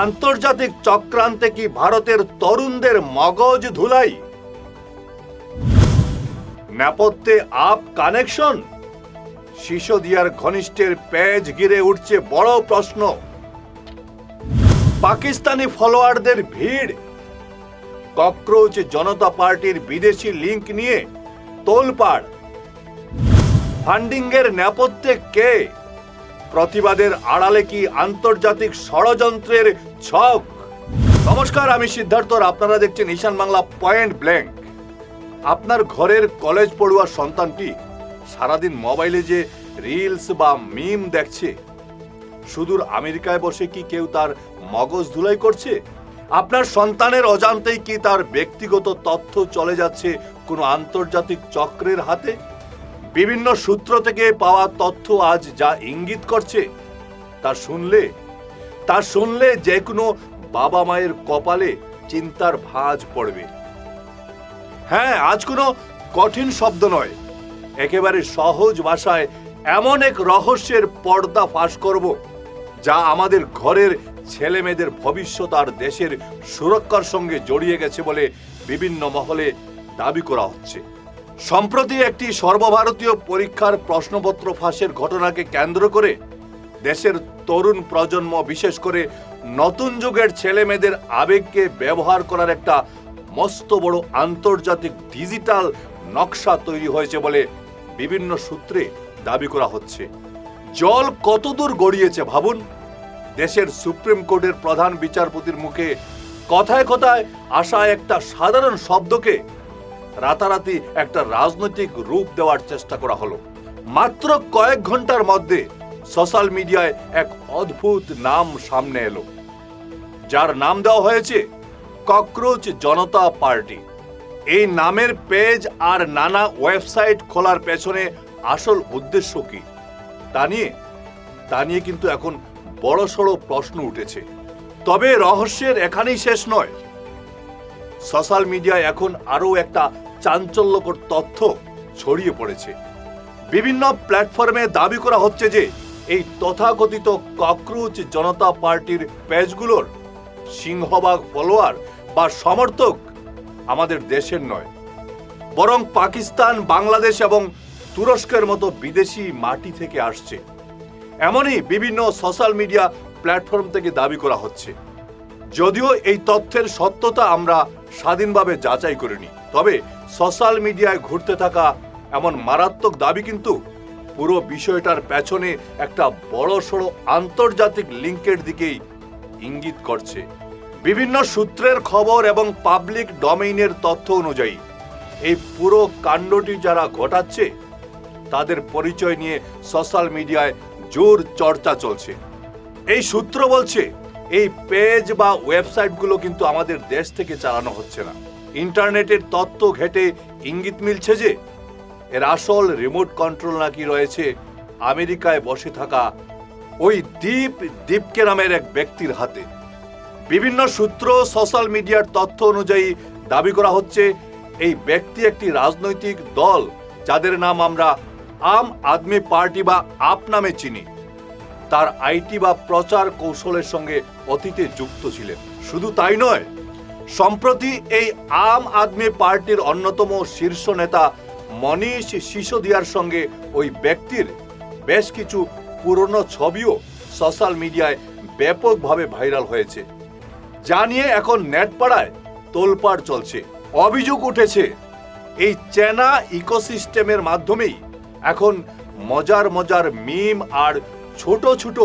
আন্তর্জাতিক চক্রান্তে কি ভারতের তরুণদের মগজ ধুলাই? নেপথ্যে আপ কানেকশন? সিসোদিয়ার ঘনিষ্ঠের পেজ ঘিরে উঠছে বড় প্রশ্ন। পাকিস্তানি ফলোয়ারদের ভিড়? ককরোচ জনতা পার্টির বিদেশি লিংক নিয়ে তোলপাড়? ফান্ডিংয়ের নেপথ্যে কে? প্রতিবাদের আড়ালে কি আন্তর্জাতিক ষড়যন্ত্রের ছক? নমস্কার, আমি সিদ্ধার্থ, আপনারা দেখছেন ঈশান বাংলা পয়েন্ট ব্ল্যাঙ্ক। আপনার ঘরের কলেজ পড়ুয়া সন্তানটি সারাদিন মোবাইলে যে রিলস বা মিম দেখছে, সুদূর আমেরিকায় বসে কি কেউ তার মগজ ধুলাই করছে? আপনার সন্তানের অজান্তেই কি তার ব্যক্তিগত তথ্য চলে যাচ্ছে কোনো আন্তর্জাতিক চক্রের হাতে? বিভিন্ন সূত্র থেকে পাওয়া তথ্য আজ যা ইঙ্গিত করছে, তা শুনলে যে কোনো বাবা মায়ের কপালে চিন্তার ভাঁজ পড়বে। হ্যাঁ, আজ কোনো কঠিন শব্দ নয়, একেবারে সহজ ভাষায় এমন এক রহস্যের পর্দা ফাঁস করব, যা আমাদের ঘরের ছেলে মেয়েদের ভবিষ্যৎ আর দেশের সুরক্ষার সঙ্গে জড়িয়ে গেছে বলে বিভিন্ন মহলে দাবি করা হচ্ছে। সম্প্রতি একটি সর্বভারতীয় পরীক্ষার প্রশ্নপত্র ফাঁসের ঘটনাকে কেন্দ্র করে দেশের তরুণ প্রজন্ম, বিশেষ করে নতুন যুগের ছেলে মেয়েদের আবেগকে ব্যবহার করার একটা মস্ত বড় আন্তর্জাতিক ডিজিটাল নকশা তৈরি হয়েছে বলে বিভিন্ন সূত্রে দাবি করা হচ্ছে। জল কতদূর গড়িয়েছে ভাবুন। দেশের সুপ্রিম কোর্টের প্রধান বিচারপতির মুখে কথায় কথায় আসা একটা সাধারণ শব্দকে রাতারাতি একটা রাজনৈতিক রূপ দেওয়ার চেষ্টা করা হলো। মাত্র কয়েক ঘন্টার মধ্যে সোশ্যাল মিডিয়ায় এক অদ্ভুত নাম সামনে এলো, যার নাম দেওয়া হয়েছে ককরোচ জনতা পার্টি। এই নামের পেজ আর নানা ওয়েবসাইট খোলার পেছনে আসল উদ্দেশ্য কি, তা নিয়ে কিন্তু এখন বড়সড় প্রশ্ন উঠেছে। তবে রহস্যের এখানেই শেষ নয়। সোশ্যাল মিডিয়ায় এখন আরো একটা চাঞ্চল্যকর তথ্য ছড়িয়ে পড়েছে। বিভিন্ন প্ল্যাটফর্মে দাবি করা হচ্ছে যে এই তথাকথিত ককরোচ জনতা পার্টির পেজগুলোর সিংহভাগ ফলোয়ার বা সমর্থক আমাদের দেশের নয়, বরং পাকিস্তান, বাংলাদেশ এবং তুরস্কের মতো বিদেশি মাটি থেকে আসছে। এমনই বিভিন্ন সোশ্যাল মিডিয়া প্ল্যাটফর্ম থেকে দাবি করা হচ্ছে। যদিও এই তথ্যের সত্যতা আমরা স্বাধীনভাবে যাচাই করিনি, তবে সোশ্যাল মিডিয়ায় ঘুরতে থাকা এমন মারাত্মক দাবি কিন্তু পুরো বিষয়টার পেছনে একটা বড়সড় আন্তর্জাতিক লিঙ্কের দিকেই ইঙ্গিত করছে। বিভিন্ন সূত্রের খবর এবং পাবলিক ডোমেইনের তথ্য অনুযায়ী এই পুরো কাণ্ডটি যারা ঘটাচ্ছে, তাদের পরিচয় নিয়ে সোশ্যাল মিডিয়ায় জোর চর্চা চলছে। এই সূত্র বলছে এই পেজ বা ওয়েবসাইটগুলো কিন্তু আমাদের দেশ থেকে চালানো হচ্ছে না। ইন্টারনেটের তথ্য ঘেটে ইঙ্গিত মিলছে যে এর আসল রিমোট কন্ট্রোল নাকি রয়েছে আমেরিকায় বসে থাকা ওই দীপকে নামের এক ব্যক্তির হাতে। বিভিন্ন সূত্র, সোশ্যাল মিডিয়ার তথ্য অনুযায়ী দাবি করা হচ্ছে এই ব্যক্তি একটি রাজনৈতিক দল, যাদের নাম আমরা আম আদমি পার্টি বা আপ নামে চিনি, তার আইটি বা প্রচার কৌশলের সঙ্গে অতীতে যুক্ত ছিলেন। শুধু তাই নয়, সম্প্রতি এই আম আদমি পার্টির অন্যতম শীর্ষ নেতা মনীষ সিসোদিয়ার সঙ্গে ওই ব্যক্তির বেশ কিছু পুরনো ছবিও সোশ্যাল মিডিয়ায় ব্যাপকভাবে ভাইরাল হয়েছে, যা নিয়ে এখন নেটপাড়ায় তোলপাড় চলছে। অভিযোগ উঠেছে এই চেনা ইকোসিস্টেমের মাধ্যমেই এখন মজার মজার মিম আর ছোট ছোট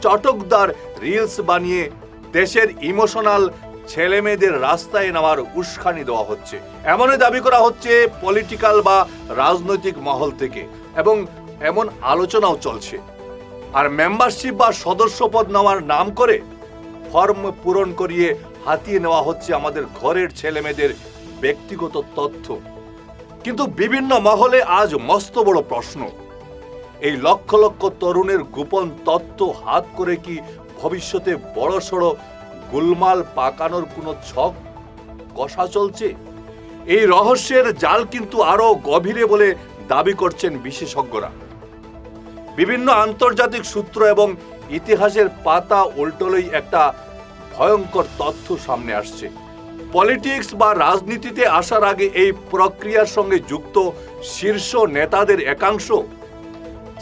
চটকদার রিলস বানিয়ে দেশের ইমোশনাল ছেলে মেয়েদের রাস্তায় নামার উস্কানি দেওয়া হচ্ছে। এমনই দাবি করা হচ্ছে পলিটিক্যাল বা রাজনৈতিক মহল থেকে, এবং এমন আলোচনাও চলছে। আর মেম্বারশিপ বা সদস্যপদ নেওয়ার নাম করে ফর্ম পূরণ করিয়ে হাতিয়ে নেওয়া হচ্ছে আমাদের ঘরের ছেলে মেয়েদের ব্যক্তিগত তথ্য। কিন্তু বিভিন্ন মহলে আজ মস্ত বড় প্রশ্ন, এই লক্ষ লক্ষ তরুণের গোপন তথ্য হাত করে কি ভবিষ্যতে বড়সড় গোলমাল পাকানোর কোনো ছক কষা চলছে? এই রহস্যের জাল কিন্তু আরো গভীরে বলে দাবি করছেন বিশেষজ্ঞরা। বিভিন্ন আন্তর্জাতিক সূত্র এবং ইতিহাসের পাতা উল্টোলেই একটা ভয়ঙ্কর তথ্য সামনে আসছে। পলিটিক্স বা রাজনীতিতে আসার আগে এই প্রক্রিয়ার সঙ্গে যুক্ত শীর্ষ নেতাদের একাংশ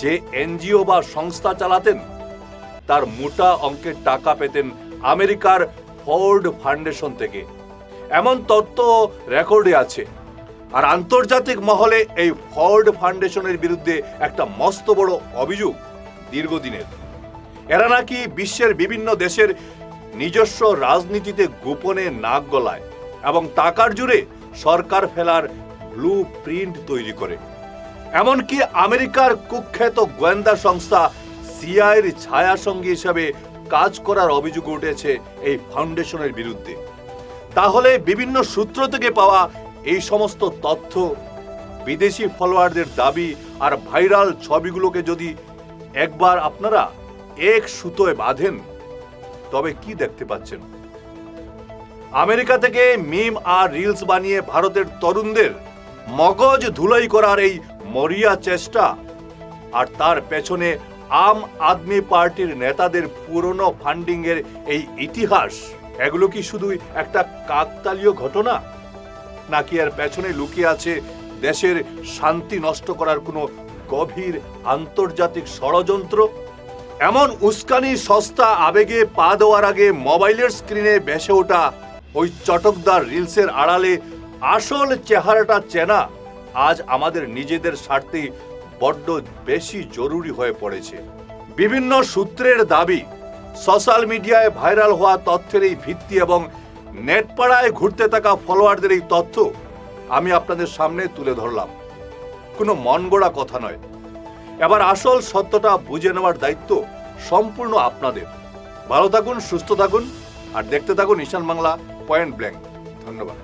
যে এনজিও বা সংস্থা চালাতেন তার মোটা অঙ্কের টাকা পেতেন আমেরিকার ফোর্ড ফাউন্ডেশন থেকে, এমন তথ্য রেকর্ডে আছে। আর আন্তর্জাতিক মহলে এই ফোর্ড ফাউন্ডেশনের বিরুদ্ধে একটা মস্ত বড় অভিযোগ দীর্ঘদিনের। এরা নাকি বিশ্বের বিভিন্ন দেশের নিজস্ব রাজনীতিতে গোপনে নাক গলায় এবং টাকার জুড়ে সরকার ফেলার ব্লু প্রিন্ট তৈরি করে। এমনকি আমেরিকার কুখ্যাত গোয়েন্দা সংস্থা সিআইএর ছায়া সঙ্গী হিসাবে কাজ করার অভিযোগ উঠেছে এই ফাউন্ডেশনের বিরুদ্ধে। তাহলে বিভিন্ন সূত্র থেকে পাওয়া এই সমস্ত তথ্য, বিদেশি ফলোয়ারদের দাবি আর ভাইরাল ছবিগুলোকে যদি একবার আপনারা এক সুতোয় বাঁধেন তবে কি দেখতে পাচ্ছেন? আমেরিকা থেকে মিম আর রিলস বানিয়ে ভারতের তরুণদের মগজ ধুলাই করার এই মরিয়া চেষ্টা, আর তার পেছনে আম আদমি পার্টির নেতাদের পুরনো ফান্ডিং এর এই ইতিহাস, এগুলো কি শুধু একটা কাকতালীয় ঘটনা, নাকি এর পেছনে লুকিয়ে আছে দেশের শান্তি নষ্ট করার কোনো গভীর আন্তর্জাতিক ষড়যন্ত্র? এমন উস্কানি সস্তা আবেগে পা দেওয়ার আগে মোবাইলের স্ক্রিনে ভেসে ওঠা ওই চটকদার রিলসের আড়ালে আসল চেহারাটা চেনা আজ আমাদের নিজেদের স্বার্থে বড্ড বেশি জরুরি হয়ে পড়েছে। বিভিন্ন সূত্রের দাবি, সোশ্যাল মিডিয়ায় ভাইরাল হওয়া তথ্যের এই ভিত্তি এবং নেটপাড়ায় ঘুরতে থাকা ফলোয়ারদের এই তথ্য আমি আপনাদের সামনে তুলে ধরলাম। কোনো মন গড়া কথা নয়। এবার আসল সত্যটা বুঝে নেওয়ার দায়িত্ব সম্পূর্ণ আপনাদের। ভালো থাকুন, সুস্থ থাকুন আর দেখতে থাকুন ঈশান বাংলা পয়েন্ট ব্ল্যাঙ্ক। ধন্যবাদ।